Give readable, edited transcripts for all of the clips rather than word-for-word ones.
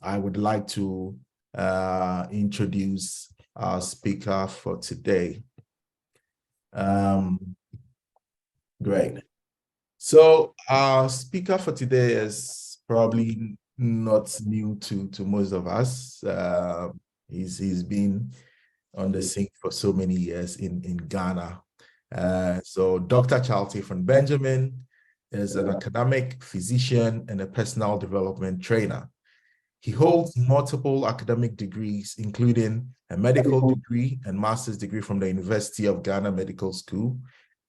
I would like to introduce our speaker for today. Great. So our speaker for today is probably not new to most of us. He's been on the scene for so many years in Ghana. So Dr. Charles Hayfron-Benjamin is an academic physician and a personal development trainer. He holds multiple academic degrees, including a medical degree and master's degree from the University of Ghana Medical School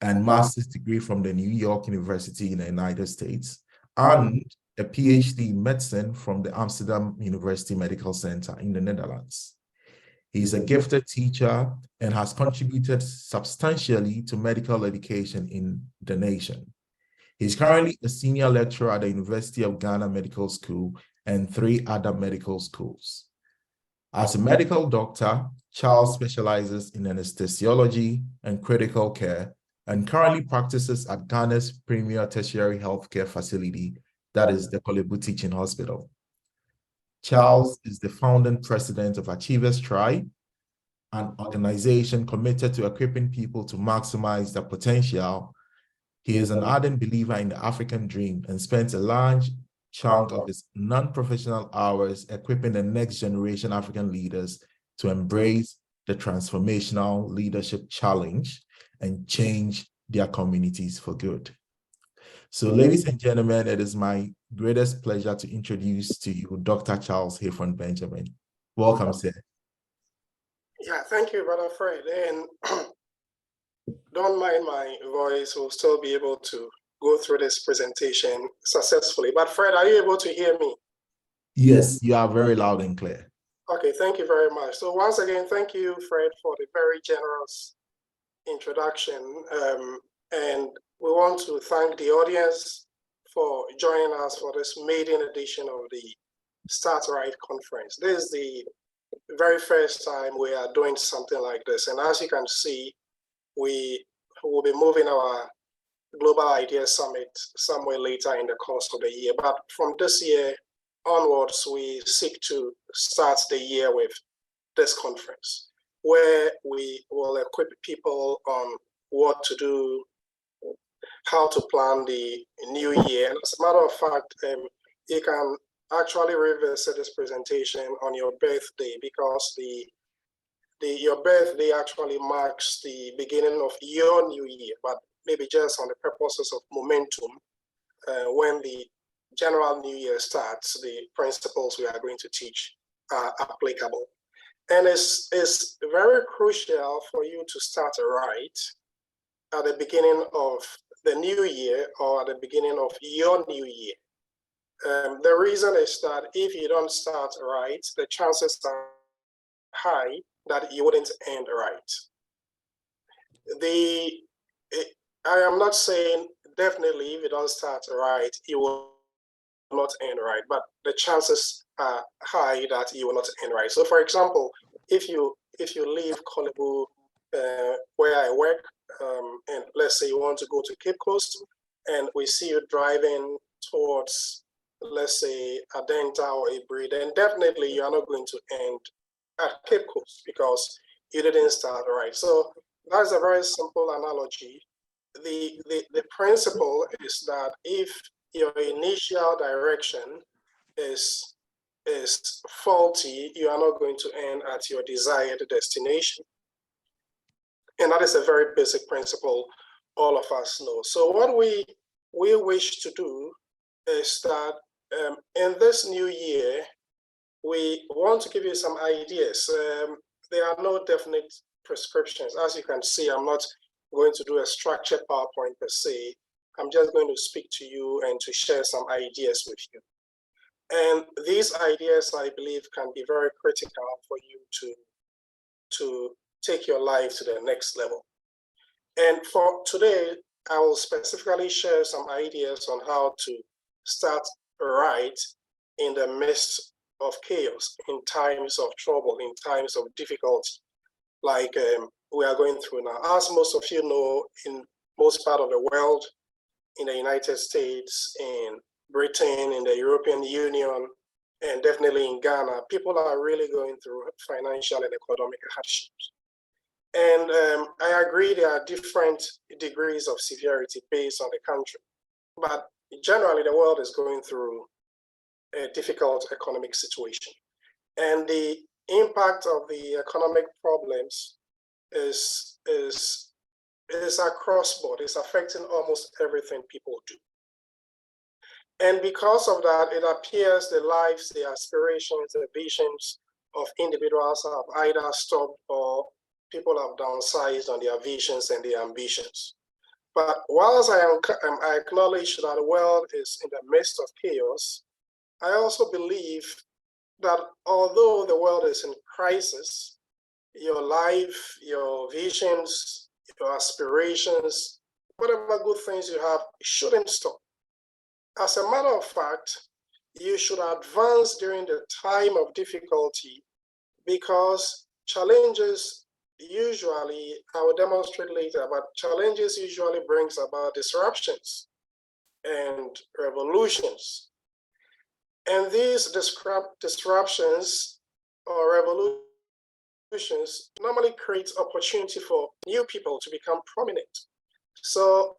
and master's degree from the New York University in the United States, and a PhD in medicine from the Amsterdam University Medical Center in the Netherlands. He's a gifted teacher and has contributed substantially to medical education in the nation. He's currently a senior lecturer at the University of Ghana Medical School and 3 other medical schools. As a medical doctor, Charles specializes in anesthesiology and critical care and currently practices at Ghana's premier tertiary healthcare facility, that is the Kolebu Teaching Hospital. Charles is the founding president of Achievers Tribe, an organization committed to equipping people to maximize their potential. He is an ardent believer in the African dream and spends a large chunk of his non-professional hours equipping the next generation African leaders to embrace the transformational leadership challenge and change their communities for good. So, ladies and gentlemen, it is my greatest pleasure to introduce to you Dr. Charles Hayfron-Benjamin. Welcome, sir. Yeah, thank you, Brother Fred. And don't mind my voice, we'll still be able to go through this presentation successfully. But Fred, are you able to hear me? Yes, you are very loud and clear. Okay, thank you very much. So once again, thank you, Fred, for the very generous introduction. And we want to thank the audience for joining us for this maiden edition of the Start Right conference. This is the very first time we are doing something like this. And as you can see, we will be moving our Global Idea Summit somewhere later in the course of the year. But from this year onwards, we seek to start the year with this conference, where we will equip people on what to do, how to plan the new year. And as a matter of fact, you can actually revisit this presentation on your birthday, because your birthday actually marks the beginning of your new year, but maybe just on the purposes of momentum, when the general new year starts, the principles we are going to teach are applicable. And it's very crucial for you to start right at the beginning of the new year or at the beginning of your new year. The reason is that if you don't start right, the chances are high that you wouldn't end right. I am not saying definitely if you don't start right, you will not end right, but the chances are high that you will not end right. So for example, if you leave Kolebu, where I work, and let's say you want to go to Cape Coast, and we see you driving towards, let's say, Adenta or Ibri, then definitely you are not going to end at Cape Coast because you didn't start right. So that's a very simple analogy. The principle is that if your initial direction is faulty, you are not going to end at your desired destination. And that is a very basic principle all of us know. So what we wish to do is that in this new year, we want to give you some ideas. There are no definite prescriptions. As you can see, I'm not going to do a structured PowerPoint per se. I'm just going to speak to you and to share some ideas with you. And these ideas, I believe, can be very critical for you to take your life to the next level. And for today, I will specifically share some ideas on how to start right in the midst of chaos, in times of trouble, in times of difficulty, like we are going through now. As most of you know, in most part of the world, in the United States, in Britain, in the European Union, and definitely in Ghana, people are really going through financial and economic hardships. And I agree there are different degrees of severity based on the country, but generally the world is going through a difficult economic situation. And the impact of the economic problems is across board. It's affecting almost everything people do. And because of that, it appears the lives, the aspirations, the visions of individuals have either stopped or people have downsized on their visions and their ambitions. But whilst I acknowledge that the world is in the midst of chaos, I also believe that although the world is in crisis, your life, your visions, your aspirations, whatever good things you have, shouldn't stop. As a matter of fact, you should advance during the time of difficulty, because challenges usually, I will demonstrate later, but challenges usually brings about disruptions and revolutions. And these disruptions or revolutions normally create opportunity for new people to become prominent. So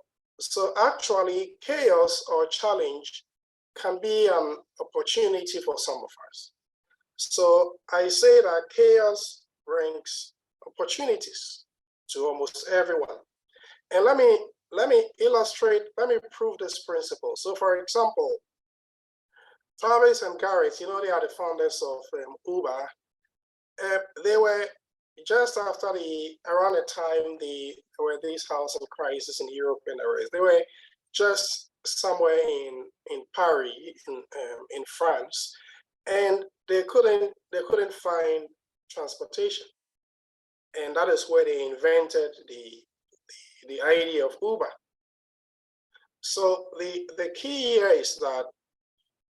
actually, chaos or challenge can be an opportunity for some of us. So I say that chaos brings opportunities to almost everyone. And let me illustrate, let me prove this principle. So for example, Travis and Garrett, you know, they are the founders of Uber. They were just after around the time there were these housing crisis in Europe and the rest. They were just somewhere in Paris, in France, and they couldn't find transportation, and that is where they invented the idea of Uber. So the key here is that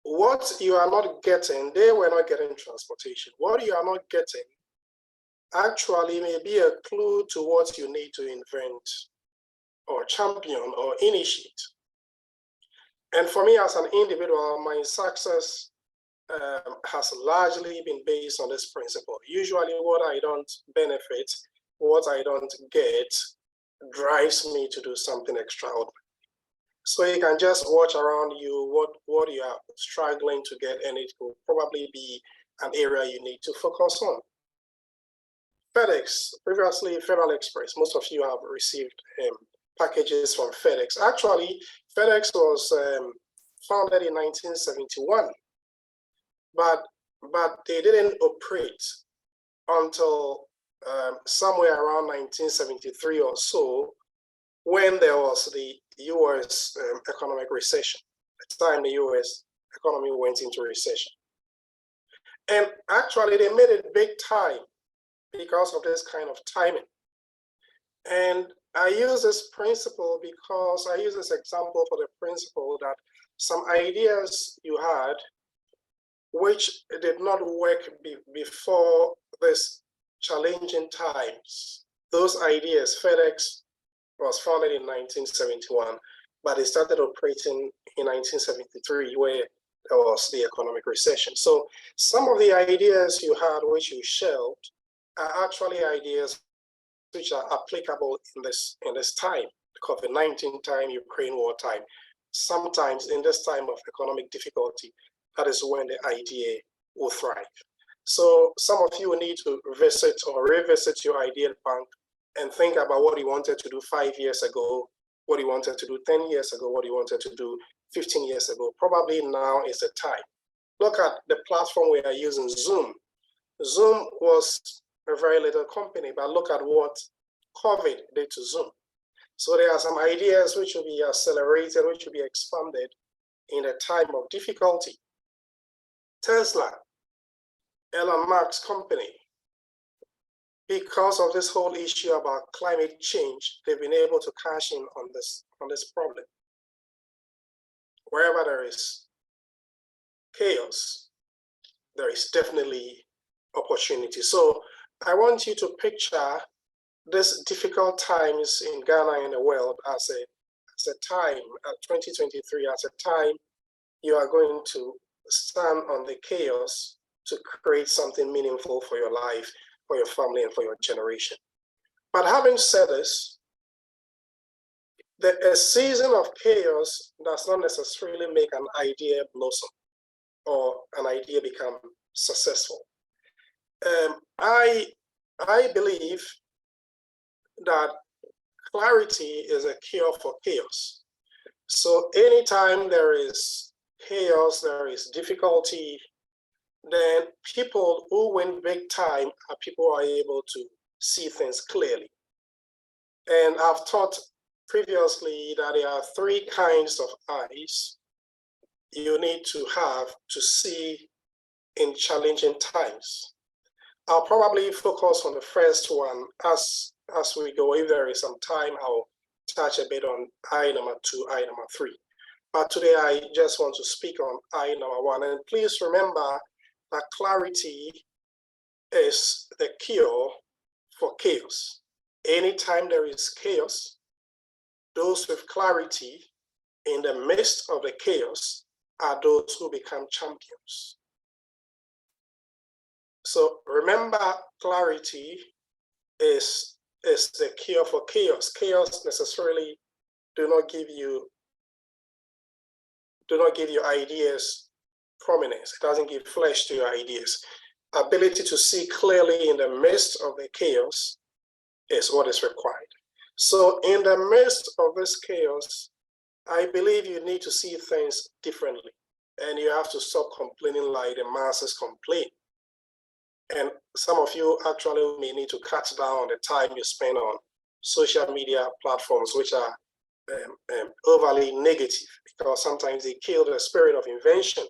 what you are not getting, they were not getting transportation. What you are not getting actually may be a clue to what you need to invent or champion or initiate. And for me as an individual, my success has largely been based on this principle. Usually what I don't benefit, what I don't get, drives me to do something extraordinary. So you can just watch around you what you are struggling to get, and it will probably be an area you need to focus on. FedEx, previously Federal Express, most of you have received packages from FedEx. Actually, FedEx was founded in 1971, but they didn't operate until somewhere around 1973 or so, when there was the US economic recession. At the time, the US economy went into recession. And actually, they made it big time because of this kind of timing. And I use this principle because I use this example for the principle that some ideas you had which did not work before this challenging times. Those ideas, FedEx was founded in 1971, but it started operating in 1973, where there was the economic recession. So some of the ideas you had, which you shelved, are actually ideas which are applicable in this time, the COVID-19 time, Ukraine war time. Sometimes in this time of economic difficulty, that is when the idea will thrive. So some of you will need to visit or revisit your ideal bank and think about what you wanted to do 5 years ago, what you wanted to do 10 years ago, what you wanted to do 15 years ago. Probably now is the time. Look at the platform we are using, Zoom. Zoom was a very little company, but look at what COVID did to Zoom. So there are some ideas which will be accelerated, which will be expanded in a time of difficulty. Tesla, Elon Musk's company, because of this whole issue about climate change, they've been able to cash in on this problem. Wherever there is chaos, there is definitely opportunity. So I want you to picture this difficult times in Ghana and the world as a time, 2023, as a time you are going to stand on the chaos to create something meaningful for your life, for your family, and for your generation. But having said this, a season of chaos does not necessarily make an idea blossom or an idea become successful. I believe that clarity is a cure for chaos. So anytime there is chaos, there is difficulty, then people who win big time are people who are able to see things clearly. And I've taught previously that there are three kinds of eyes you need to have to see in challenging times. I'll probably focus on the first one as we go. If there is some time, I'll touch a bit on eye number 2, eye number 3. But today I just want to speak on eye number 1. And please remember that clarity is the cure for chaos. Anytime there is chaos, those with clarity in the midst of the chaos are those who become champions. So remember, clarity is the cure for chaos. Chaos necessarily do not give you ideas prominence. It doesn't give flesh to your ideas. Ability to see clearly in the midst of the chaos is what is required. So in the midst of this chaos, I believe you need to see things differently, and you have to stop complaining like the masses complain. And some of you actually may need to cut down on the time you spend on social media platforms, which are overly negative, because sometimes they kill the spirit of invention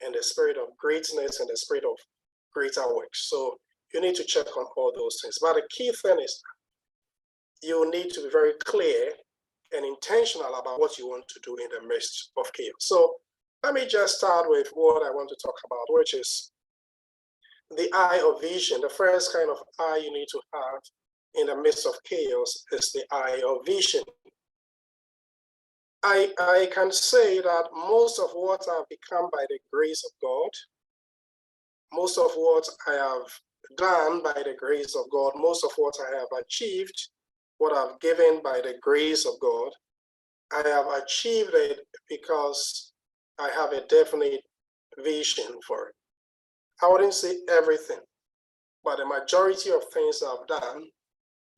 and the spirit of greatness and the spirit of greater works. So you need to check on all those things. But the key thing is you need to be very clear and intentional about what you want to do in the midst of chaos. So let me just start with what I want to talk about, which is the eye of vision. The first kind of eye you need to have in the midst of chaos is the eye of vision. I can say that most of what I've become by the grace of God, most of what I have done by the grace of God, most of what I have achieved, what I've given by the grace of God, I have achieved it because I have a definite vision for it. I wouldn't say everything, but the majority of things I've done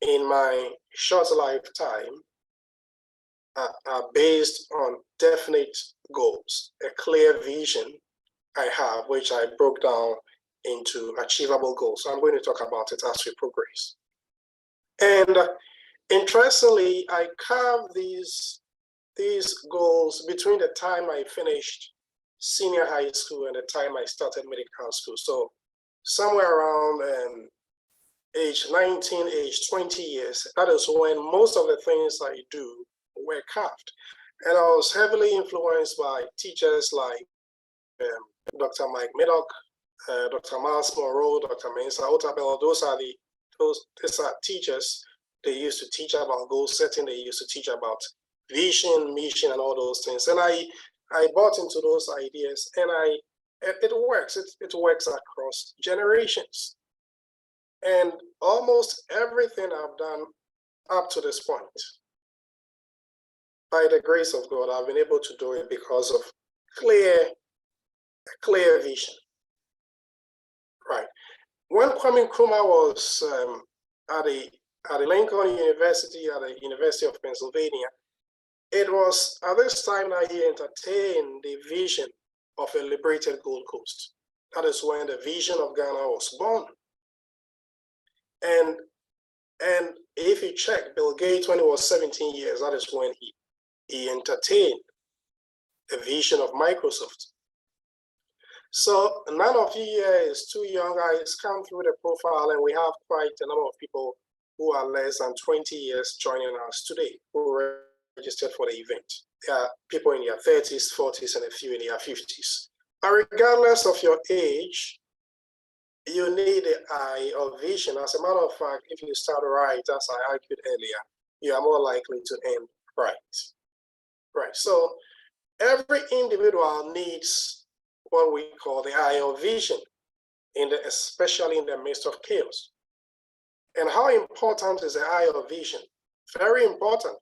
in my short lifetime are based on definite goals, a clear vision I have, which I broke down into achievable goals. So I'm going to talk about it as we progress. And interestingly, I carved these goals between the time I finished senior high school and the time I started medical school. So somewhere around age 19, age 20 years, that is when most of the things I do were carved. And I was heavily influenced by teachers like Dr. Mike Middock, Dr. Miles Monroe, Dr. Mensa Otabel. These are teachers. They used to teach about goal setting. They used to teach about vision, mission, and all those things. And I bought into those ideas, and it works. It works across generations. And almost everything I've done up to this point, by the grace of God, I've been able to do it because of clear vision. Right. When Kwame Nkrumah was at the Lincoln University, at the University of Pennsylvania, it was at this time that he entertained the vision of a liberated Gold Coast. That is when the vision of Ghana was born. And if you check Bill Gates, when he was 17 years, that is when he entertained the vision of Microsoft. So none of you here is too young. I scanned through the profile, and we have quite a number of people who are less than 20 years joining us today who registered for the event. There are people in their 30s, 40s, and a few in their 50s. But regardless of your age, you need the eye of vision. As a matter of fact, if you start right, as I argued earlier, you are more likely to end right. Right. So every individual needs what we call the eye of vision, especially in the midst of chaos. And how important is the eye of vision? Very important,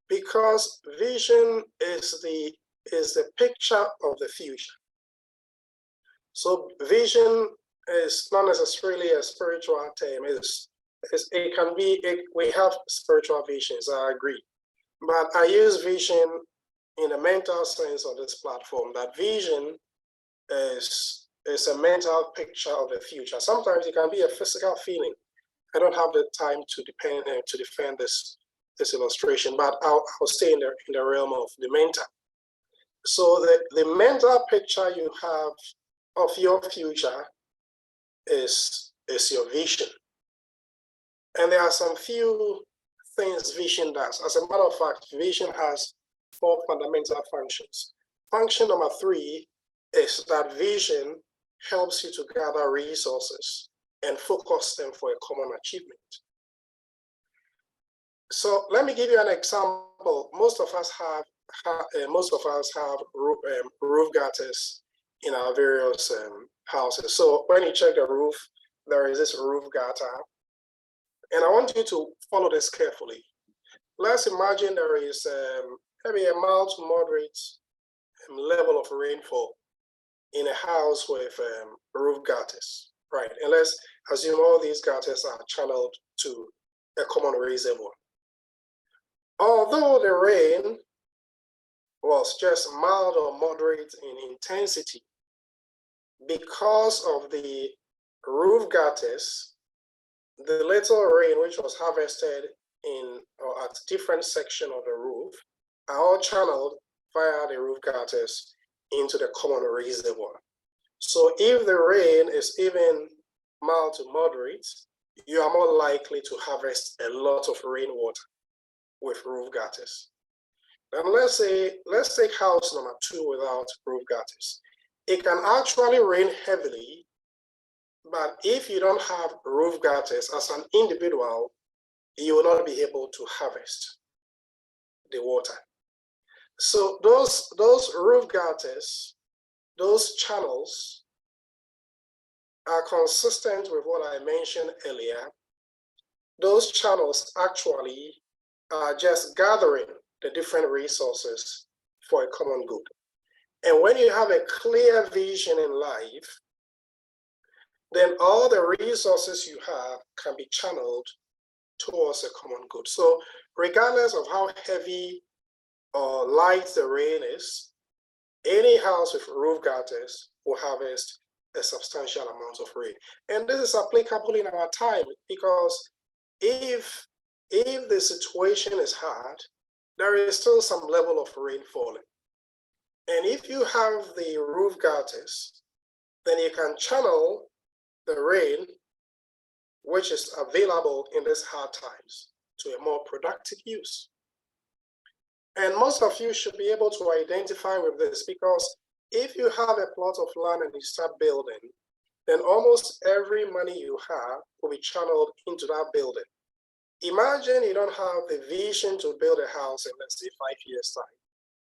because vision is the picture of the future. So vision is not necessarily a spiritual term. It can be, we have spiritual visions, I agree. But I use vision in a mental sense on this platform, that vision is a mental picture of the future. Sometimes it can be a physical feeling. I don't have the time to defend this illustration, but I'll stay in the realm of the mental. So the mental picture you have of your future is your vision. And there are some few things vision does. As a matter of fact, vision has 4 fundamental functions. Function number 3 is that vision helps you to gather resources and focus them for a common achievement. So let me give you an example. Most of us have roof gutters in our various houses. So when you check the roof, there is this roof gutter. And I want you to follow this carefully. Let's imagine there is maybe a mild to moderate level of rainfall in a house with roof gutters, right? And let's assume all these gutters are channeled to a common reservoir. Although the rain was just mild or moderate in intensity, because of the roof gutters, the little rain which was harvested in or at different sections of the roof are all channeled via the roof gutters into the common reservoir. So if the rain is even mild to moderate, you are more likely to harvest a lot of rainwater with roof gutters. And let's take house number 2 without roof gutters. It can actually rain heavily, but if you don't have roof gutters as an individual, you will not be able to harvest the water. So those roof gutters, those channels are consistent with what I mentioned earlier. Those channels actually are just gathering the different resources for a common good. And when you have a clear vision in life, then all the resources you have can be channeled towards a common good. So regardless of how heavy or light the rain is, any house with roof gutters will harvest a substantial amount of rain. And this is applicable in our time, because if the situation is hard, there is still some level of rain falling. And if you have the roof gutters, then you can channel the rain, which is available in these hard times, to a more productive use. And most of you should be able to identify with this, because if you have a plot of land and you start building, then almost every money you have will be channeled into that building. Imagine you don't have the vision to build a house in, let's say, 5 years' time.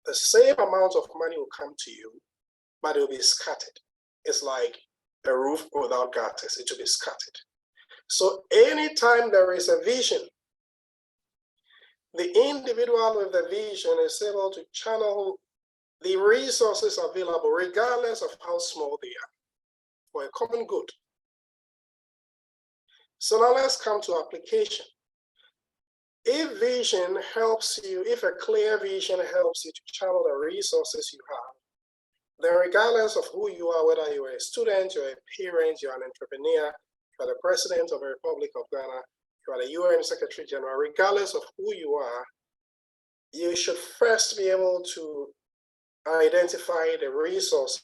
The same amount of money will come to you, but it will be scattered. It's like a roof without gutters, it will be scattered. So anytime there is a vision, the individual with the vision is able to channel the resources available, regardless of how small they are, for a common good. So now let's come to application. If vision helps you, if a clear vision helps you to channel the resources you have, then regardless of who you are, whether you're a student, you're a parent, you're an entrepreneur, you're the president of the Republic of Ghana, you are the UN Secretary General, regardless of who you are, you should first be able to identify the resources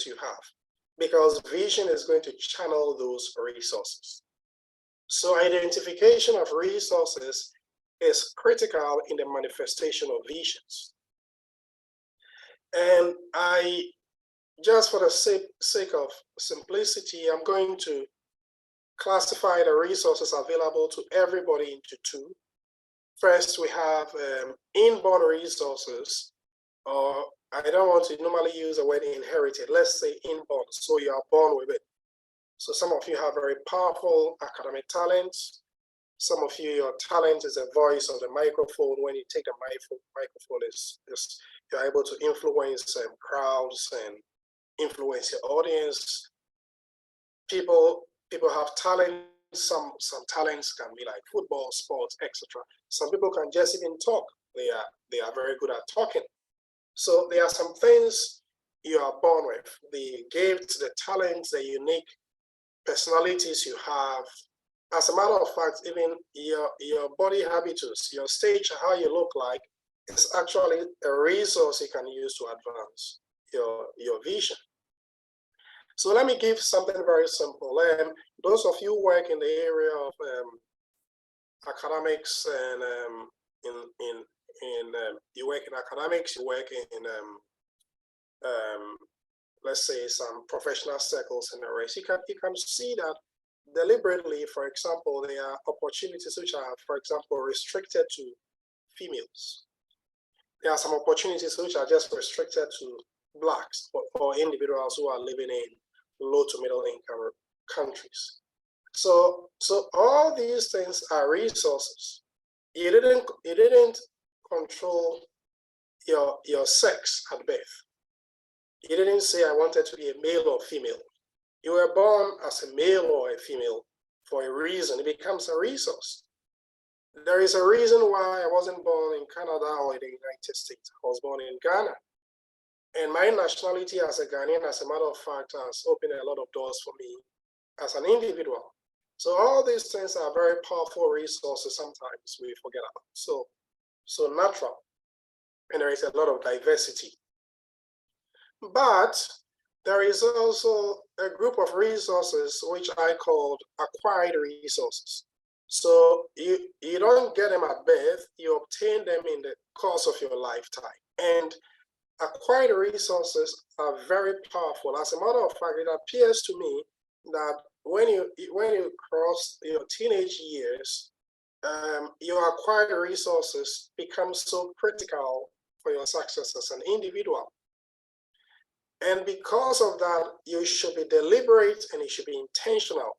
you have, because vision is going to channel those resources. So identification of resources is critical in the manifestation of visions. And just for the sake of simplicity, I'm going to classify the resources available to everybody into 2. First, we have inborn resources, or I don't want to normally use the word inherited. Let's say inborn. So you are born with it. So some of you have very powerful academic talents. Some of you, your talent is the voice of the microphone. When you take the microphone, you're able to influence crowds and influence your audience. People have talent. Some talents can be like football, sports, etc. Some people can just even talk. They are very good at talking. So there are some things you are born with, the gifts, the talents, the unique personalities you have. As a matter of fact, even your body habitus, your stage, how you look like, is actually a resource you can use to advance your vision. So let me give something very simple. Those of you who work in the area of academics and you work in academics, you work in let's say some professional circles and the rest, you can see that deliberately, for example, there are opportunities which are, for example, restricted to females. There are some opportunities which are just restricted to Blacks or individuals who are living in low to middle income countries. So all these things are resources. You didn't control your sex at birth. You didn't say I wanted to be a male or female. You were born as a male or a female for a reason. It becomes a resource. There is a reason why I wasn't born in Canada or in the United States. I was born in Ghana. And my nationality as a Ghanaian, as a matter of fact, has opened a lot of doors for me as an individual. So all these things are very powerful resources sometimes we forget about. So natural. And there is a lot of diversity. But there is also a group of resources which I called acquired resources. So you don't get them at birth, you obtain them in the course of your lifetime. And acquired resources are very powerful. As a matter of fact, it appears to me that when you cross your teenage years, your acquired resources become so critical for your success as an individual. And because of that, you should be deliberate and you should be intentional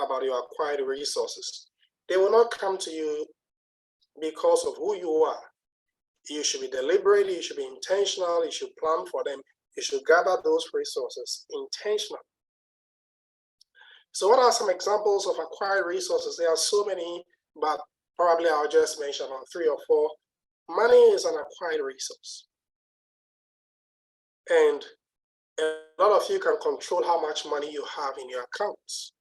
about your acquired resources. They will not come to you because of who you are. You should be deliberate, you should be intentional, you should plan for them, you should gather those resources intentionally. So what are some examples of acquired resources? There are so many, but probably I'll just mention on 3 or 4. Money is an acquired resource. And a lot of you can control how much money you have in your accounts.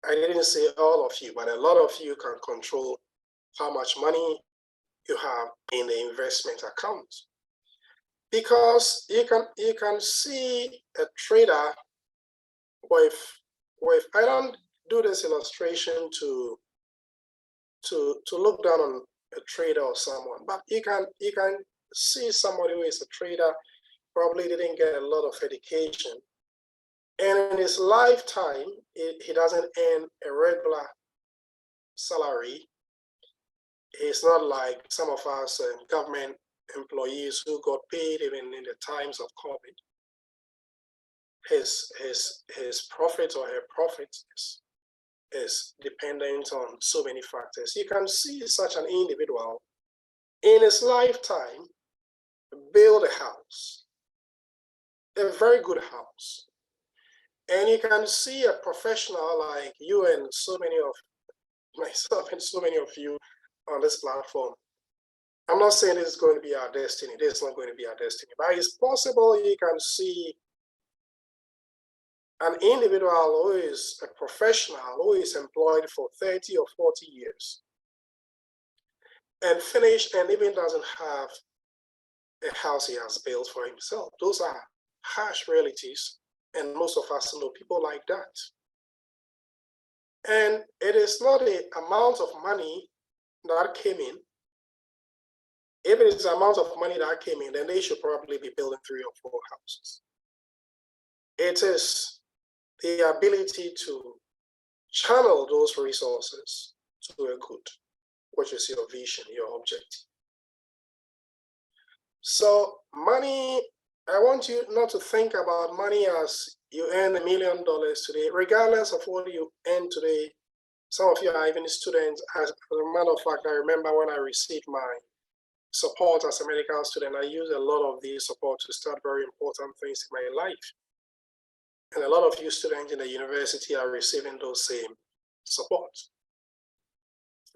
I didn't say all of you, but a lot of you can control how much money you have in the investment account. Because you can see a trader with I don't do this illustration to look down on a trader or someone, but you can see somebody who is a trader, probably didn't get a lot of education, and in his lifetime he doesn't earn a regular salary. It's not like some of us government employees who got paid even in the times of COVID. His profit or her profit is dependent on so many factors. You can see such an individual in his lifetime build a house, a very good house. And you can see a professional like you and so many of myself and so many of you on this platform. I'm not saying this is going to be our destiny. This is not going to be our destiny, but it's possible you can see an individual who is a professional, who is employed for 30 or 40 years and finished and even doesn't have a house he has built for himself. Those are harsh realities, and most of us know people like that. And it is not the amount of money that came in. If it is the amount of money that came in, then they should probably be building 3 or 4 houses. It is the ability to channel those resources to a good, which is your vision, your objective. So money, I want you not to think about money as you earn $1 million today, regardless of what you earn today. Some of you are even students. As a matter of fact, I remember when I received my support as a medical student, I used a lot of these support to start very important things in my life. And a lot of you students in the university are receiving those same support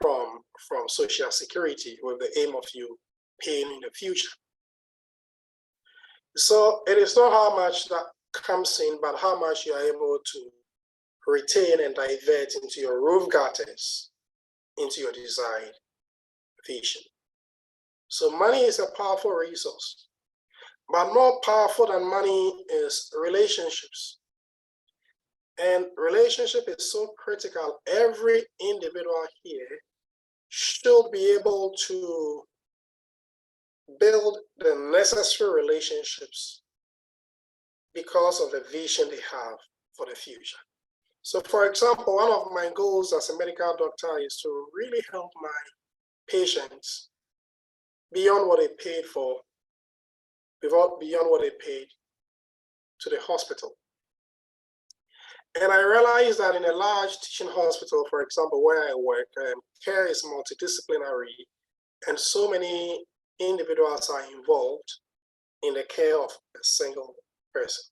from Social Security with the aim of you paying in the future. So it is not how much that comes in, but how much you are able to retain and divert into your roof gutters, into your desired vision. So money is a powerful resource, but more powerful than money is relationships. And relationship is so critical. Every individual here should be able to build the necessary relationships because of the vision they have for the future. So for example, one of my goals as a medical doctor is to really help my patients beyond what they paid for, beyond what they paid to the hospital. And I realized that in a large teaching hospital, for example, where I work, care is multidisciplinary, and so many individuals are involved in the care of a single person.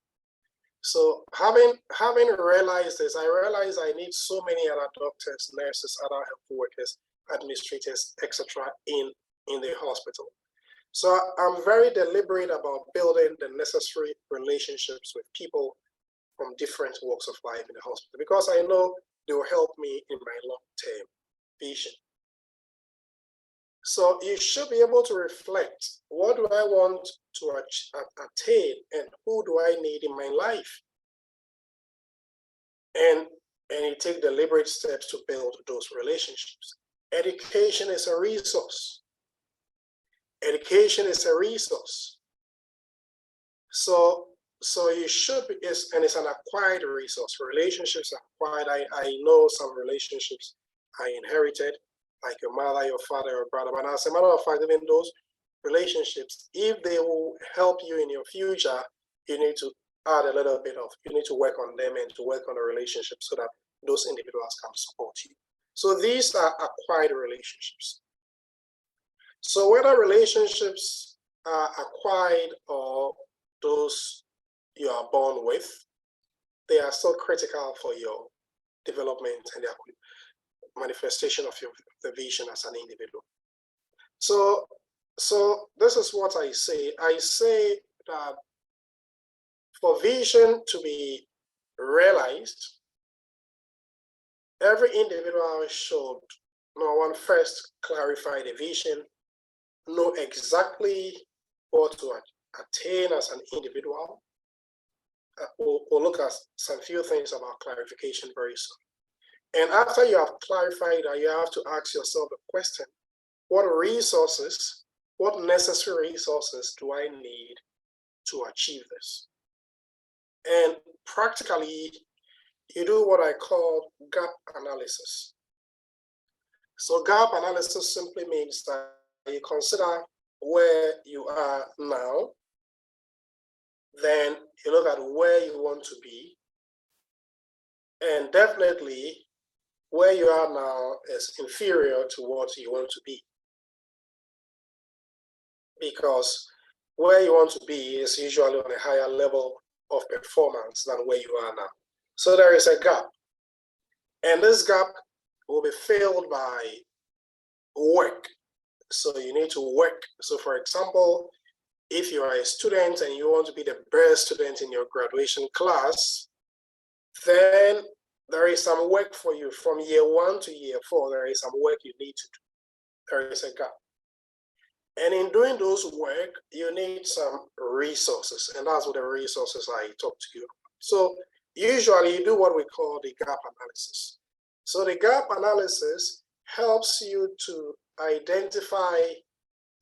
So having realized this, I realized I need so many other doctors, nurses, other health workers, administrators, etc. in the hospital. So I'm very deliberate about building the necessary relationships with people from different walks of life in the hospital, because I know they will help me in my long-term vision. So you should be able to reflect, what do I want to attain and who do I need in my life? And you take deliberate steps to build those relationships. Education is a resource. Education is a resource. So you should be, and it's an acquired resource. Relationships are acquired. I know some relationships I inherited, like your mother, your father, your brother. But as a matter of fact, even those relationships, if they will help you in your future, you need to add a little bit of, you need to work on them and to work on the relationship so that those individuals can support you. So these are acquired relationships. So whether relationships are acquired or those you are born with, they are still critical for your development and the manifestation of the vision as an individual. So this is what I say. I say that for vision to be realized, every individual should, number one, first clarify the vision, know exactly what to attain as an individual. We'll look at some few things about clarification very soon. And after you have clarified that, you have to ask yourself the question, what resources, what necessary resources do I need to achieve this? And practically, you do what I call gap analysis. So gap analysis simply means that you consider where you are now, then you look at where you want to be, and definitely where you are now is inferior to what you want to be, because where you want to be is usually on a higher level of performance than where you are now. So there is a gap, and this gap will be filled by work. So you need to work. So for example, if you are a student and you want to be the best student in your graduation class, then there is some work for you from year 1 to year 4. There is some work you need to do. There is a gap. And in doing those work, you need some resources. And that's what the resources I talked to you about. So usually you do what we call the gap analysis. So the gap analysis helps you to identify,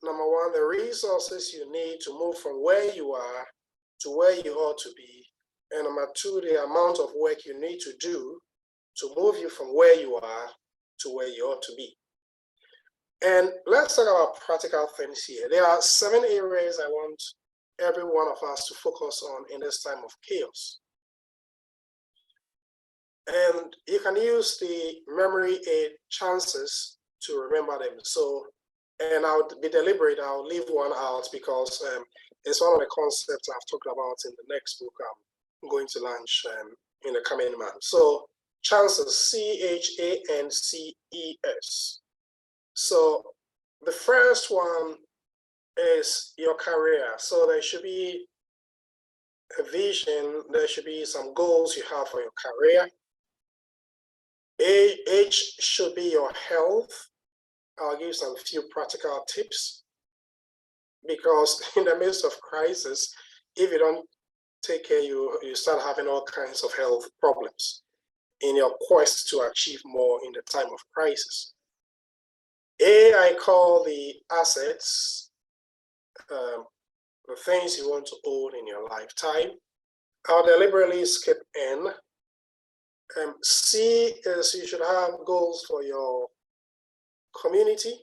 number one, the resources you need to move from where you are to where you ought to be. And number two, the amount of work you need to do to move you from where you are to where you ought to be. And let's talk about practical things here. There are 7 areas I want every one of us to focus on in this time of chaos. And you can use the memory aid chances to remember them. So, and I'll be deliberate, I'll leave one out because it's one of the concepts I've talked about in the next book I'm going to launch in the coming month. So chances, CHANCES. So the first one is your career. So there should be a vision, there should be some goals you have for your career. H should be your health. I'll give some few practical tips because in the midst of crisis, if you don't take care, you start having all kinds of health problems in your quest to achieve more in the time of crisis. A, I call the assets, the things you want to own in your lifetime. I'll deliberately skip N. C is you should have goals for your community.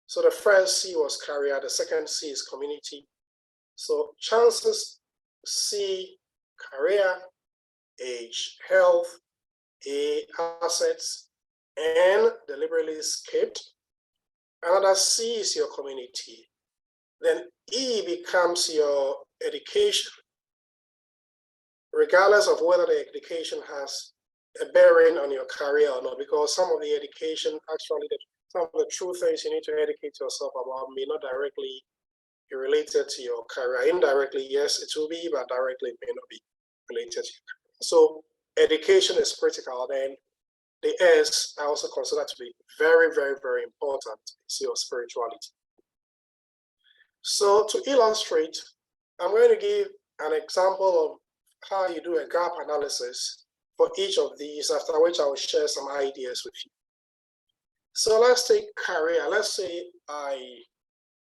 So the first C was career, the second C is community. So chances, C, career, H, health, A, assets, N, deliberately skipped. Another C is your community. Then E becomes your education, regardless of whether the education has a bearing on your career or not, because some of the education, actually, some of the true things you need to educate yourself about may not directly be related to your career. Indirectly, yes, it will be, but directly it may not be related to your career. So education is critical. Then the S, I also consider to be very, very, very important, is your spirituality. So to illustrate, I'm going to give an example of how you do a gap analysis for each of these, after which I will share some ideas with you. So let's take career. Let's say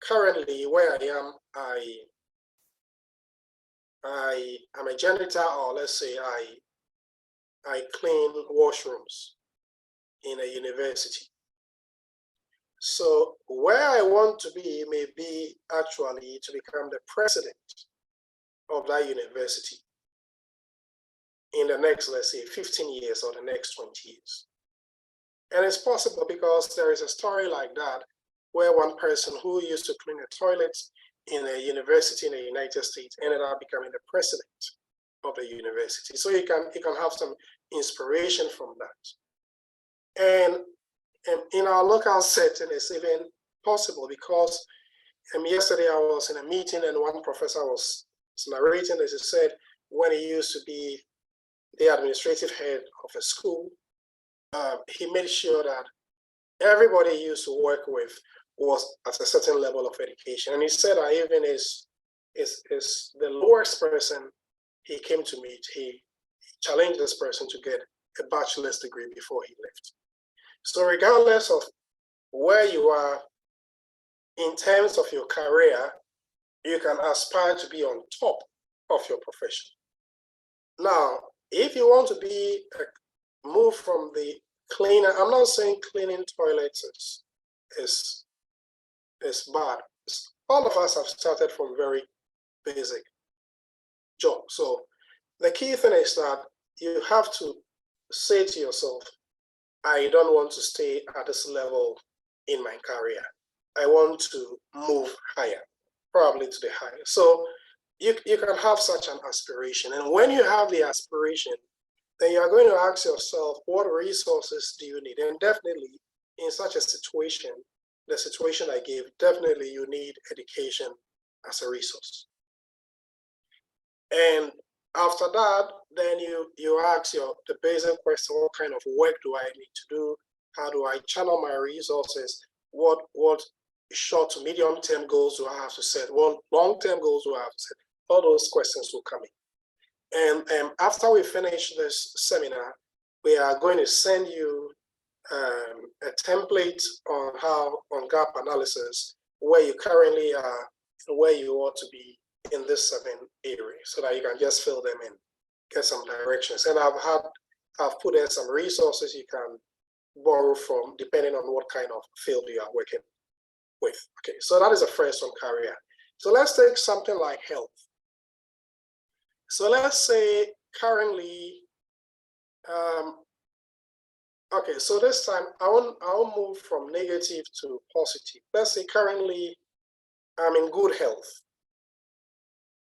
currently where I am, I am a janitor, or let's say I clean washrooms in a university. So where I want to be may be actually to become the president of that university in the next, let's say, 15 years or the next 20 years. And it's possible because there is a story like that where one person who used to clean a toilet in a university in the United States ended up becoming the president of the university. So you can have some inspiration from that. And in our local setting, it's even possible because yesterday I was in a meeting and one professor was narrating as he said when he used to be the administrative head of a school, he made sure that everybody he used to work with was at a certain level of education. And he said that even is the lowest person he came to meet, he challenged this person to get a bachelor's degree before he left. So regardless of where you are in terms of your career, you can aspire to be on top of your profession. Now, if you want to be move from the cleaner, I'm not saying cleaning toilets is bad. All of us have started from very basic job. So the key thing is that you have to say to yourself, I don't want to stay at this level in my career. I want to move higher, probably to the higher. So you can have such an aspiration. And when you have the aspiration, then you're going to ask yourself, what resources do you need? And definitely in such a situation, the situation I gave, definitely you need education as a resource. And after that, then you ask the basic question, what kind of work do I need to do? How do I channel my resources? What short to medium term goals do I have to set? What long-term goals do I have to set? All those questions will come in. And after we finish this seminar, we are going to send you a template on gap analysis, where you currently are and where you ought to be in this 7 areas, so that you can just fill them in, get some directions. And I've put in some resources you can borrow from, depending on what kind of field you are working with. Okay, so that is the first one, career. So let's take something like health. So let's say currently, okay, so this time I'll move from negative to positive. Let's say currently I'm in good health.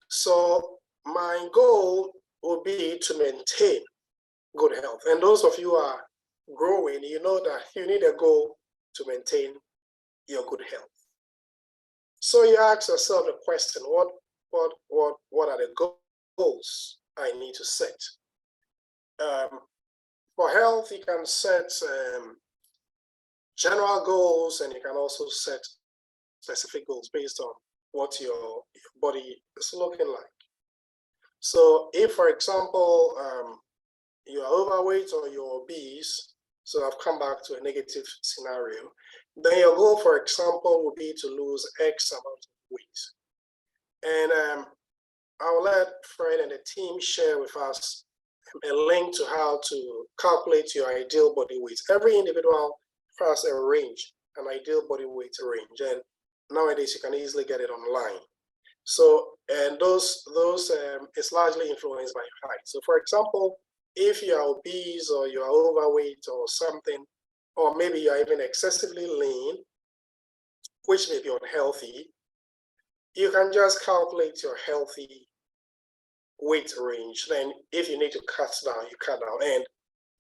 So my goal will be to maintain good health. And those of you who are growing, you know that you need a goal to maintain your good health. So you ask yourself the question, what are the goals I need to set? For health, you can set general goals, and you can also set specific goals based on what your body is looking like. So if, for example, you are overweight or you're obese, so I've come back to a negative scenario, then your goal, for example, would be to lose X amount of weight. And I'll let Fred and the team share with us a link to how to calculate your ideal body weight. Every individual has a range, an ideal body weight range, and nowadays you can easily get it online. So, and those it's largely influenced by height. So, for example, if you are obese or you are overweight or something, or maybe you are even excessively lean, which may be unhealthy, you can just calculate your healthy weight range. Then if you need to cut down, you cut down. And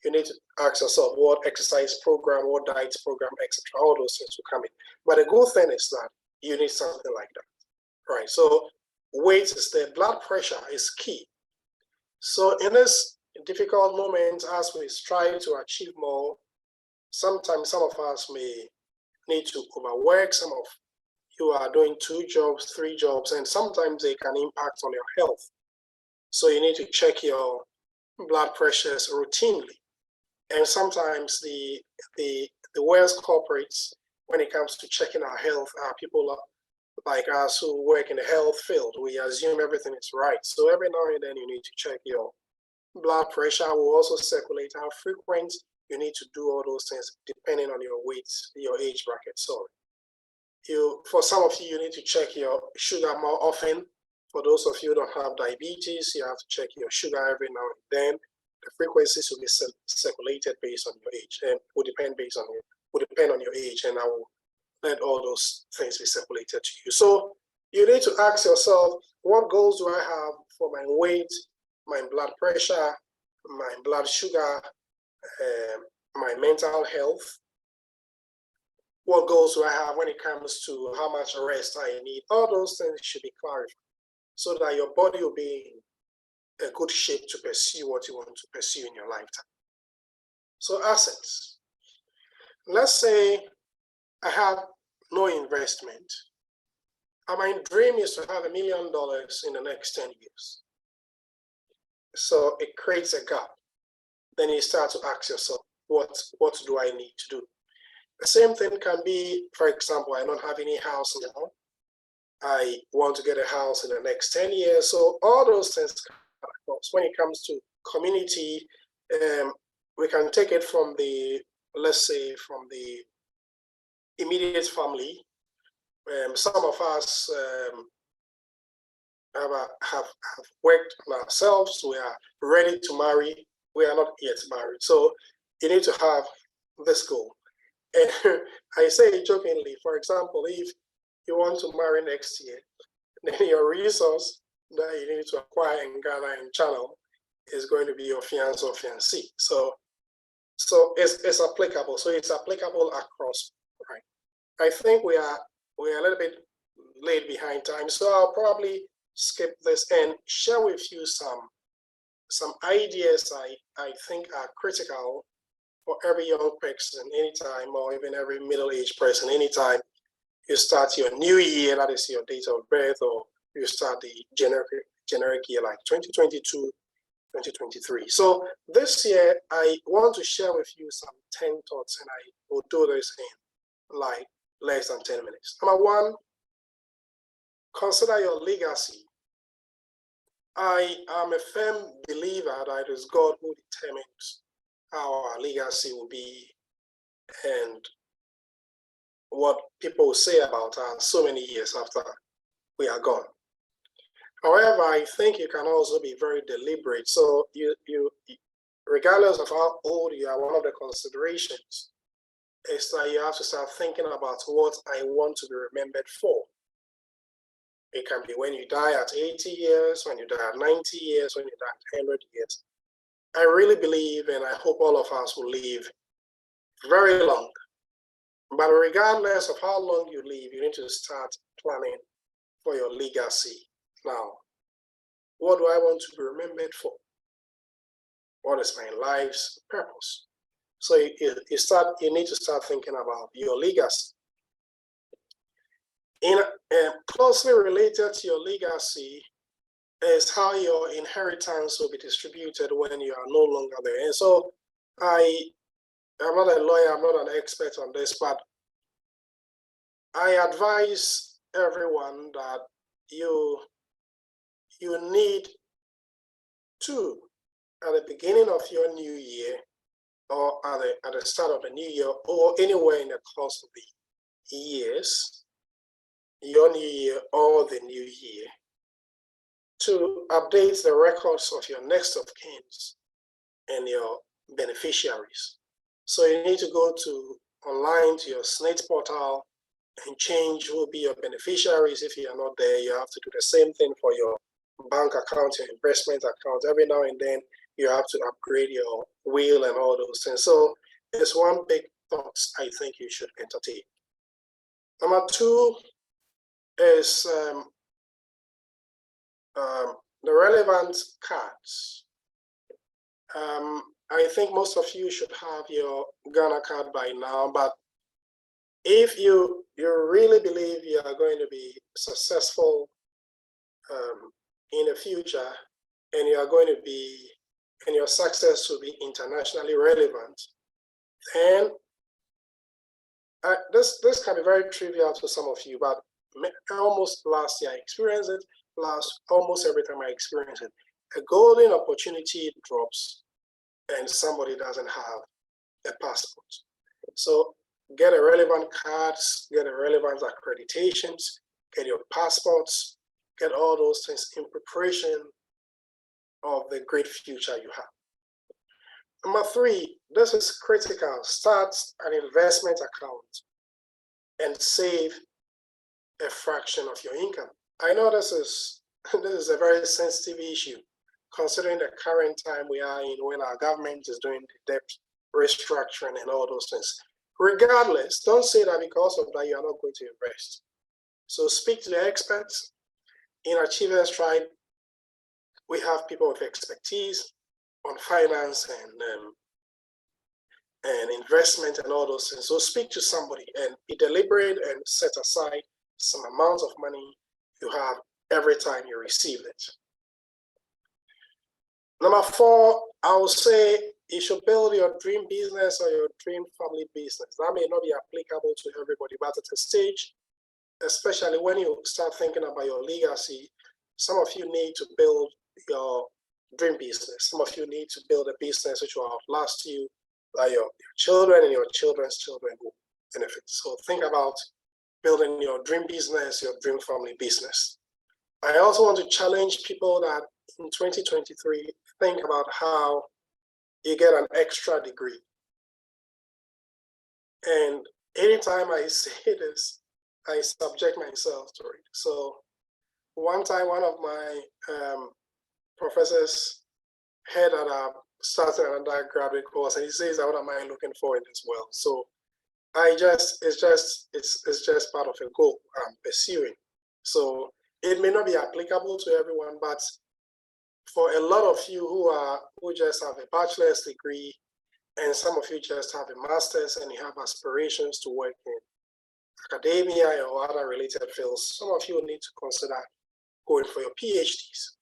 you need to ask yourself what exercise program, what diet program, etc. All those things will come in. But the good thing is that you need something like that, right? So weight is there. Blood pressure is key. So in this difficult moment, as we strive to achieve more, sometimes some of us may need to overwork. Some of you are doing 2 jobs, 3 jobs, and sometimes they can impact on your health. So you need to check your blood pressures routinely. And sometimes the worst culprits when it comes to checking our health are people like us who work in the health field. We assume everything is right. So every now and then you need to check your blood pressure. Will also circulate, how frequent you need to do all those things depending on your weight, your age bracket. So for some of you, you need to check your sugar more often. For those of you who don't have diabetes, you have to check your sugar every now and then. The frequencies will be circulated based on your age, and will depend on your age, and I will let all those things be circulated to you. So you need to ask yourself, what goals do I have for my weight, my blood pressure, my blood sugar, my mental health? What goals do I have when it comes to how much rest I need? All those things should be clarified so that your body will be in a good shape to pursue what you want to pursue in your lifetime. So assets. Let's say I have no investment, and my dream is to have $1 million in the next 10 years. So it creates a gap. Then you start to ask yourself, what do I need to do? The same thing can be, for example, I don't have any house now. I want to get a house in the next 10 years. So all those things, when it comes to community, we can take it from the, let's say, from the immediate family. Some of us have worked on ourselves. We are ready to marry. We are not yet married. So you need to have this goal. And I say jokingly, for example, if you want to marry next year, then your resource that you need to acquire and gather and channel is going to be your fiancé or fiancée. So it's applicable. So it's applicable across, right? I think we are a little bit late behind time, so I'll probably skip this and share with you some ideas I think are critical for every young person anytime, or even every middle-aged person anytime you start your new year, that is your date of birth, or you start the generic year like 2022, 2023. So this year, I want to share with you some 10 thoughts, and I will do this in like less than 10 minutes. Number 1, consider your legacy. I am a firm believer that it is God who determines how our legacy will be and what people will say about us so many years after we are gone. However, I think you can also be very deliberate. So you regardless of how old you are, one of the considerations is that you have to start thinking about what I want to be remembered for. It can be when you die at 80 years, when you die at 90 years, when you die at 100 years. I really believe, and I hope all of us will live very long. But regardless of how long you live, you need to start planning for your legacy. Now, what do I want to be remembered for? What is my life's purpose? So you need to start thinking about your legacy. Closely related to your legacy is how your inheritance will be distributed when you are no longer there. And so I'm not a lawyer, I'm not an expert on this, but I advise everyone that you need to, at the beginning of your new year, or at the start of the new year, or anywhere in the course of the years, your new year or the new year, to update the records of your next of kin and your beneficiaries. So you need to go online to your SNAIT portal and change who will be your beneficiaries. If you are not there, you have to do the same thing for your bank account, your investment account. Every now and then, you have to upgrade your will and all those things. So it's one big thought I think you should entertain. Number two is the relevant cards. I think most of you should have your Ghana card by now, but if you really believe you are going to be successful in the future, and you are going to be, and your success will be internationally relevant, then this can be very trivial to some of you, but almost last year I experienced it, almost every time I experience it, a golden opportunity drops and somebody doesn't have a passport. So get a relevant cards, get a relevant accreditations, get your passports, get all those things in preparation of the great future you have. Number three, this is critical. Start an investment account and save a fraction of your income. I know this is a very sensitive issue, considering the current time we are in when our government is doing the debt restructuring and all those things. Regardless, don't say that because of that you are not going to invest. So speak to the experts. In Achievers Tribe, we have people with expertise on finance and investment and all those things. So speak to somebody and be deliberate and set aside some amount of money you have every time you receive it. Number four, I would say you should build your dream business or your dream family business. That may not be applicable to everybody, but at a stage, especially when you start thinking about your legacy, some of you need to build your dream business. Some of you need to build a business which will outlast you, that your children and your children's children will benefit. So think about building your dream business, your dream family business. I also want to challenge people that in 2023, think about how you get an extra degree. And anytime I say this, I subject myself to it. So one time, one of my professors had started an undergraduate course, and he says, "What am I looking for in this world?" So it's just part of a goal I'm pursuing. So it may not be applicable to everyone, but for a lot of you who just have a bachelor's degree, and some of you just have a master's and you have aspirations to work in academia or other related fields, some of you need to consider going for your PhDs.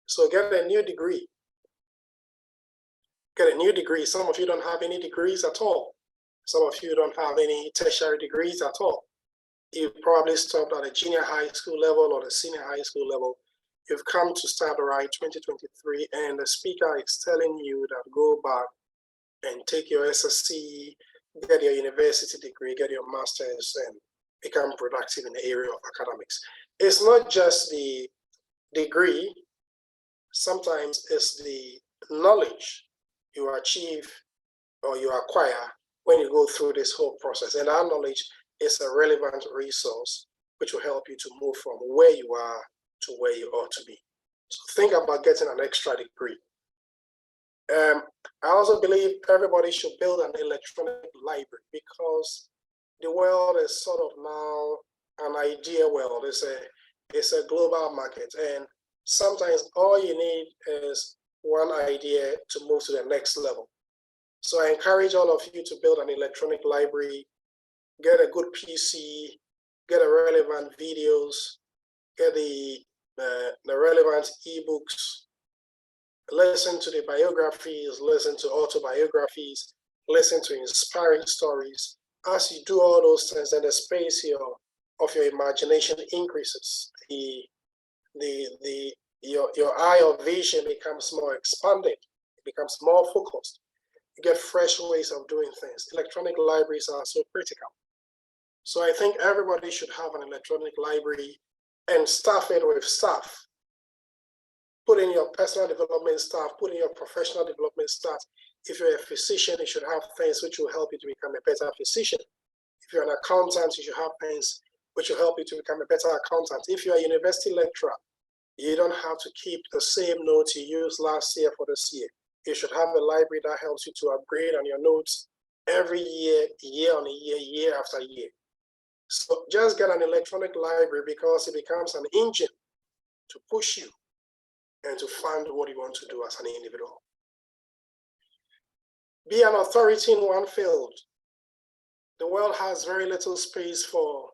So get a new degree. Get a new degree. Some of you don't have any degrees at all. Some of you don't have any tertiary degrees at all. You probably stopped at a junior high school level or the senior high school level. You've come to Start Right 2023, and the speaker is telling you that go back and take your SRC, get your university degree, get your master's, and become productive in the area of academics. It's not just the degree, sometimes it's the knowledge you achieve or you acquire when you go through this whole process. And that knowledge is a relevant resource which will help you to move from where you are to where you ought to be. So think about getting an extra degree. I also believe everybody should build an electronic library, because the world is sort of now an idea world. It's a global market, and sometimes all you need is one idea to move to the next level. So I encourage all of you to build an electronic library, get a good PC, get a relevant videos, get the relevant ebooks, listen to the biographies, listen to autobiographies, listen to inspiring stories. As you do all those things, then the space here of your imagination increases. Your eye of vision becomes more expanded, it becomes more focused. You get fresh ways of doing things. Electronic libraries are so critical. So I think everybody should have an electronic library and staff it with staff. Put in your personal development staff, put in your professional development staff. If you're a physician, you should have things which will help you to become a better physician. If you're an accountant, you should have things which will help you to become a better accountant. If you're a university lecturer, you don't have to keep the same notes you used last year for this year. You should have a library that helps you to upgrade on your notes every year, year on year, year after year. So just get an electronic library, because it becomes an engine to push you and to fund what you want to do as an individual. Be an authority in one field. The world has very little space for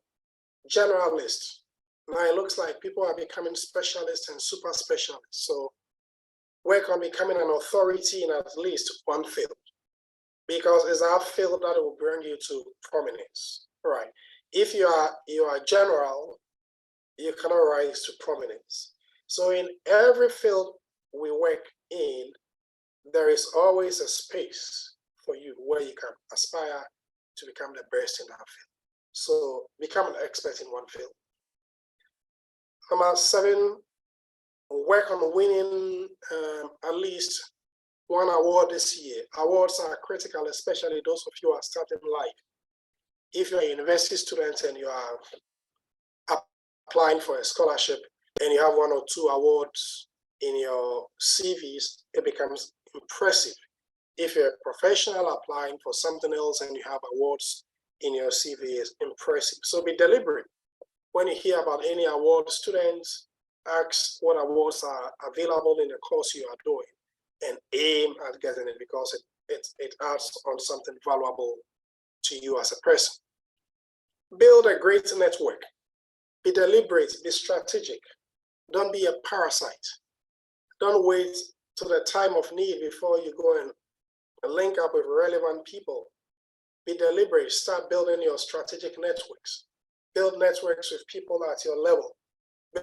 generalists. Now it looks like people are becoming specialists and super specialists. So work on becoming an authority in at least one field, because it's that field that will bring you to prominence. Right? If you are general, you cannot rise to prominence. So in every field we work in, there is always a space for you where you can aspire to become the best in that field. So become an expert in one field. Number 7, work on winning at least one award this year. Awards are critical, especially those of you who are starting life. If you're a university student and you are applying for a scholarship and you have 1 or 2 awards in your CVs, it becomes impressive. If you're a professional applying for something else and you have awards in your CV, it's impressive. So be deliberate. When you hear about any award, students ask what awards are available in the course you are doing and aim at getting it, because it adds on something valuable to you as a person. Build a great network. Be deliberate, be strategic. Don't be a parasite. Don't wait till the time of need before you go and link up with relevant people. Be deliberate, start building your strategic networks. Build networks with people at your level.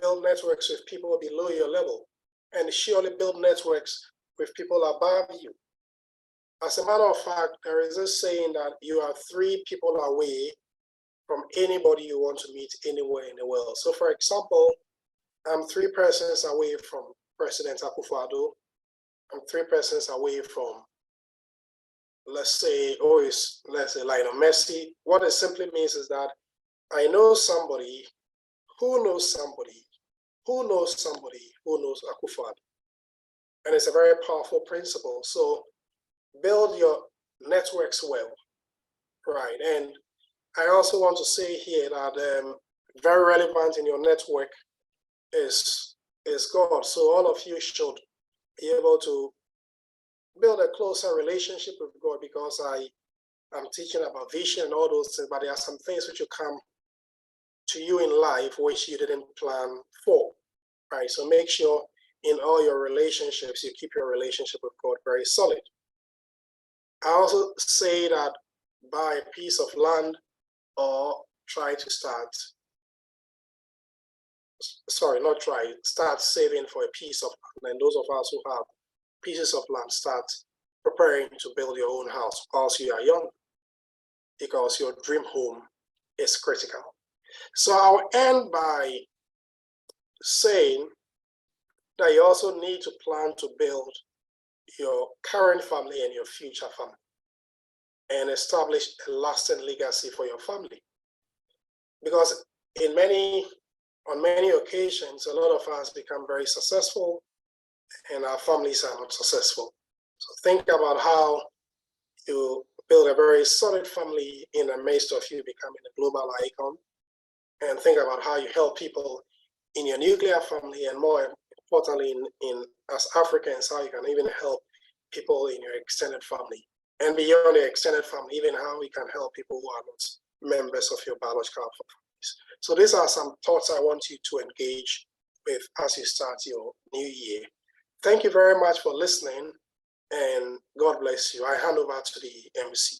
Build networks with people below your level. And surely build networks with people above you. As a matter of fact, there is a saying that you are 3 people away from anybody you want to meet anywhere in the world. So for example, I'm 3 persons away from President Akufo-Addo. I'm 3 persons away from, let's say Lionel Messi. What it simply means is that I know somebody who knows somebody who knows somebody who knows Akufo-Addo. And it's a very powerful principle. So build your networks well, right? And I also want to say here that very relevant in your network is God. So all of you should be able to build a closer relationship with God, because I'm teaching about vision and all those things, but there are some things which will come to you in life which you didn't plan for, right? So make sure in all your relationships, you keep your relationship with God very solid. I also say that buy a piece of land or start saving for a piece of land. And those of us who have pieces of land, start preparing to build your own house whilst you are young. because your dream home is critical. So I'll end by saying that you also need to plan to build your current family and your future family and establish a lasting legacy for your family. Because on many occasions, a lot of us become very successful and our families are not successful. So think about how you build a very solid family in the midst of you becoming a global icon, and think about how you help people in your nuclear family, and more importantly, as Africans, how you can even help people in your extended family, and beyond the extended family, even how we can help people who are not members of your biological families. So these are some thoughts I want you to engage with as you start your new year. Thank you very much for listening, and God bless you. I hand over to the MC.